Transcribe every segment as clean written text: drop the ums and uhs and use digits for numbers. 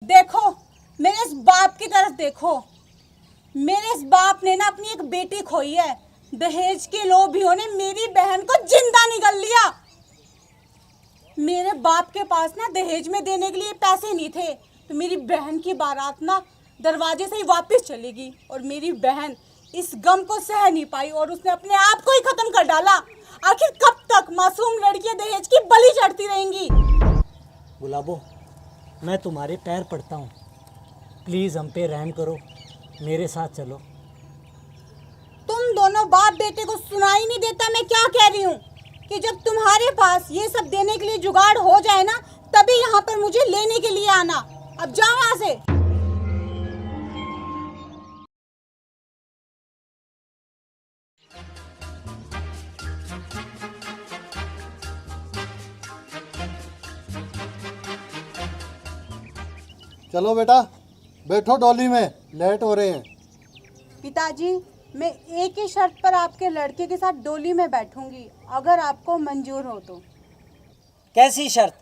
देखो, मेरे इस बाप की तरफ देखो। मेरे इस बाप ने ना अपनी एक बेटी खोई है। दहेज के लोभियों ने मेरी बहन को जिंदा निगल लिया। मेरे बाप के पास ना दहेज में देने के लिए पैसे नहीं थे, तो मेरी बहन की बारात ना दरवाजे से ही वापस चलेगी और मेरी बहन इस गम को सह नहीं पाई और उसने अपने आप को ही खत्म कर डाला। आखिर कब तक मासूम लड़कियां दहेज की बलि चढ़ती रहेंगी? गुलाबो, मैं तुम्हारे पैर पड़ता हूँ, प्लीज़ हम पे रहम करो, मेरे साथ चलो। तुम दोनों बाप बेटे को सुनाई नहीं देता मैं क्या कह रही हूँ कि जब तुम्हारे पास ये सब देने के लिए जुगाड़ हो जाए ना, तभी यहाँ पर मुझे लेने के लिए आना। अब जाओ यहाँ से। चलो बेटा, बैठो डॉली में, लेट हो रहे हैं। पिताजी, मैं एक ही शर्त पर आपके लड़के के साथ डोली में बैठूंगी, अगर आपको मंजूर हो तो। कैसी शर्त?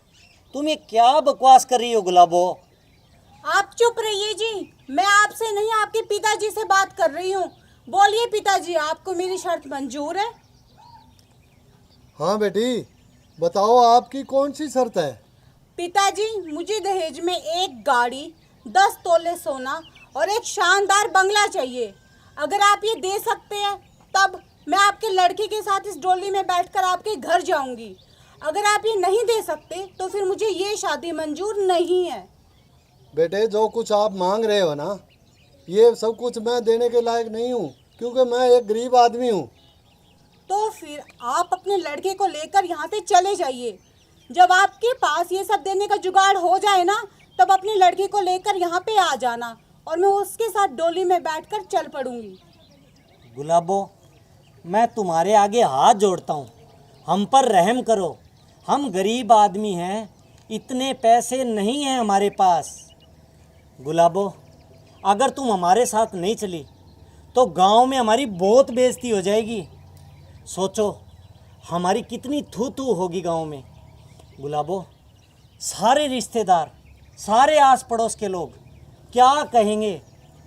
तुम ये क्या बकवास कर रही हो गुलाबो? आप चुप रहिए जी, मैं आपसे नहीं आपके पिताजी से बात कर रही हूँ। बोलिए पिताजी, आपको मेरी शर्त मंजूर है? हाँ बेटी, बताओ आपकी कौन सी शर्त है? पिताजी, मुझे दहेज में एक गाड़ी, 10 तोले सोना और एक शानदार बंगला चाहिए। अगर आप ये दे सकते हैं तब मैं आपके लड़के के साथ इस डोली में बैठकर आपके घर जाऊंगी। अगर आप ये नहीं दे सकते तो फिर मुझे ये शादी मंजूर नहीं है। बेटे, जो कुछ आप मांग रहे हो ना, ये सब कुछ मैं देने के लायक नहीं हूँ, क्योंकि मैं एक गरीब आदमी हूँ। तो फिर आप अपने लड़के को लेकर यहाँ से चले जाइए। जब आपके पास ये सब देने का जुगाड़ हो जाए ना, तब अपने लड़के को लेकर यहाँ पे आ जाना और मैं उसके साथ डोली में बैठकर चल पड़ूंगी। गुलाबो, मैं तुम्हारे आगे हाथ जोड़ता हूँ, हम पर रहम करो। हम गरीब आदमी हैं, इतने पैसे नहीं हैं हमारे पास। गुलाबो, अगर तुम हमारे साथ नहीं चली तो गांव में हमारी बहुत बेइज्जती हो जाएगी। सोचो, हमारी कितनी थू थू होगी गांव में। गुलाबो, सारे रिश्तेदार, सारे आस पड़ोस के लोग क्या कहेंगे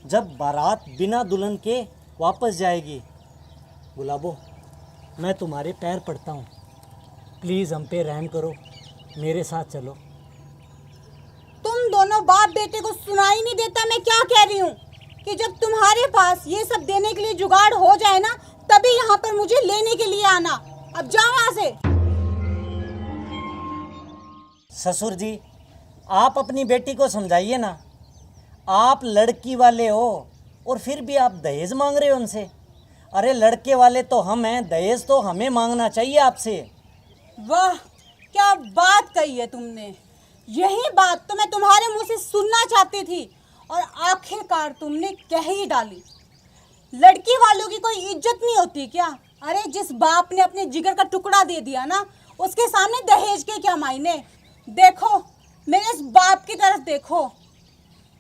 जब बारात बिना दुल्हन के वापस जाएगी। गुलाबो, मैं तुम्हारे पैर पड़ता हूँ, प्लीज़ हम पे रहम करो, मेरे साथ चलो। तुम दोनों बाप बेटे को सुनाई नहीं देता मैं क्या कह रही हूँ कि जब तुम्हारे पास ये सब देने के लिए जुगाड़ हो जाए ना, तभी यहाँ पर मुझे लेने के लिए आना। अब जाओ यहाँ से। ससुर जी, आप अपनी बेटी को समझाइए ना। आप लड़की वाले हो और फिर भी आप दहेज मांग रहे हो उनसे। अरे लड़के वाले तो हम हैं, दहेज तो हमें मांगना चाहिए आपसे। वाह, क्या बात कही है तुमने। यही बात तो मैं तुम्हारे मुंह से सुनना चाहती थी और आखिरकार तुमने कह ही डाली। लड़की वालों की कोई इज्जत नहीं होती क्या? अरे जिस बाप ने अपने जिगर का टुकड़ा दे दिया ना, उसके सामने दहेज के क्या मायने। देखो, मेरे इस बाप की तरफ देखो।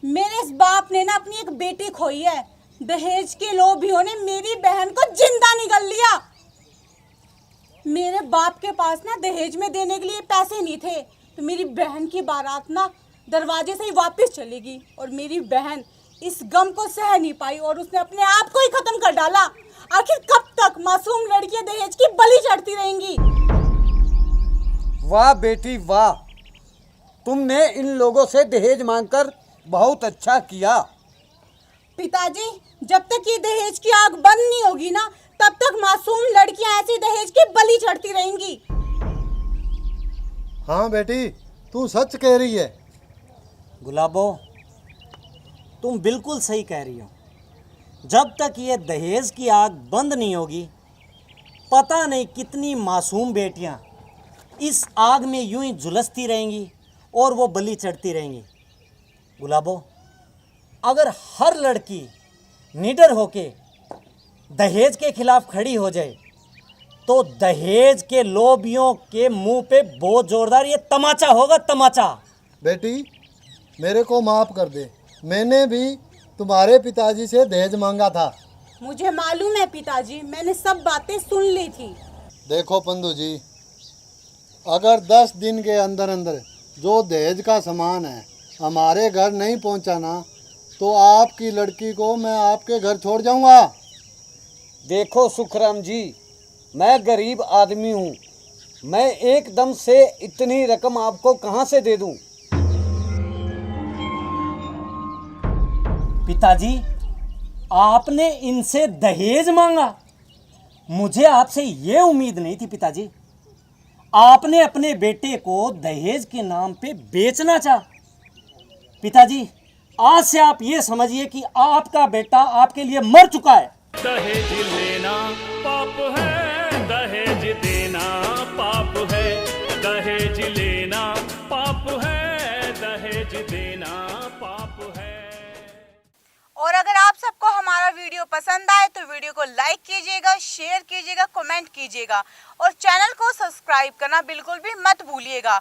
मेरे इस बाप ने ना अपनी एक बेटी खोई है। दहेज के लोभियों ने मेरी बहन को जिंदा निगल लिया। मेरे बाप के पास ना दहेज में देने के लिए पैसे नहीं थे, तो मेरी बहन की बारात ना दरवाजे से ही वापस चलेगी और मेरी बहन इस गम को सह नहीं पाई और उसने अपने आप को ही खत्म कर डाला। आखिर कब तक मासूम लड़कियां दहेज की बलि चढ़ती रहेंगी? वाह बेटी वाह, तुमने इन लोगों से दहेज मांगकर बहुत अच्छा किया। पिताजी, जब तक ये दहेज की आग बंद नहीं होगी ना, तब तक मासूम लड़कियां ऐसी दहेज की बलि चढ़ती रहेंगी। हाँ बेटी, तू सच कह रही है। गुलाबो, तुम बिल्कुल सही कह रही हो। जब तक ये दहेज की आग बंद नहीं होगी, पता नहीं कितनी मासूम बेटियां इस आग में यूं ही झुलसती रहेंगी और वो बलि चढ़ती रहेंगी। गुलाबो, अगर हर लड़की निडर होके दहेज के खिलाफ खड़ी हो जाए तो दहेज के लोभियों के मुंह पे बहुत जोरदार ये तमाचा होगा, तमाचा। बेटी, मेरे को माफ़ कर दे, मैंने भी तुम्हारे पिताजी से दहेज मांगा था। मुझे मालूम है पिताजी, मैंने सब बातें सुन ली थी। देखो पंदू जी, अगर 10 दिन के अंदर अंदर जो दहेज का सामान है हमारे घर नहीं पहुंचाना तो आपकी लड़की को मैं आपके घर छोड़ जाऊंगा। देखो सुखराम जी, मैं गरीब आदमी हूँ, मैं एकदम से इतनी रकम आपको कहाँ से दे दूँ? पिताजी, आपने इनसे दहेज मांगा? मुझे आपसे ये उम्मीद नहीं थी पिताजी। आपने अपने बेटे को दहेज के नाम पे बेचना चाहा। पिताजी, आज से आप ये समझिए कि आपका बेटा आपके लिए मर चुका है। दहेज लेना पाप है, दहेज देना पाप है, दहेज लेना पाप है, दहेज देना पाप है। और अगर आप सबको हमारा वीडियो पसंद आए तो वीडियो को लाइक कीजिएगा, शेयर कीजिएगा, कमेंट कीजिएगा और चैनल को सब्सक्राइब करना बिल्कुल भी मत भूलिएगा।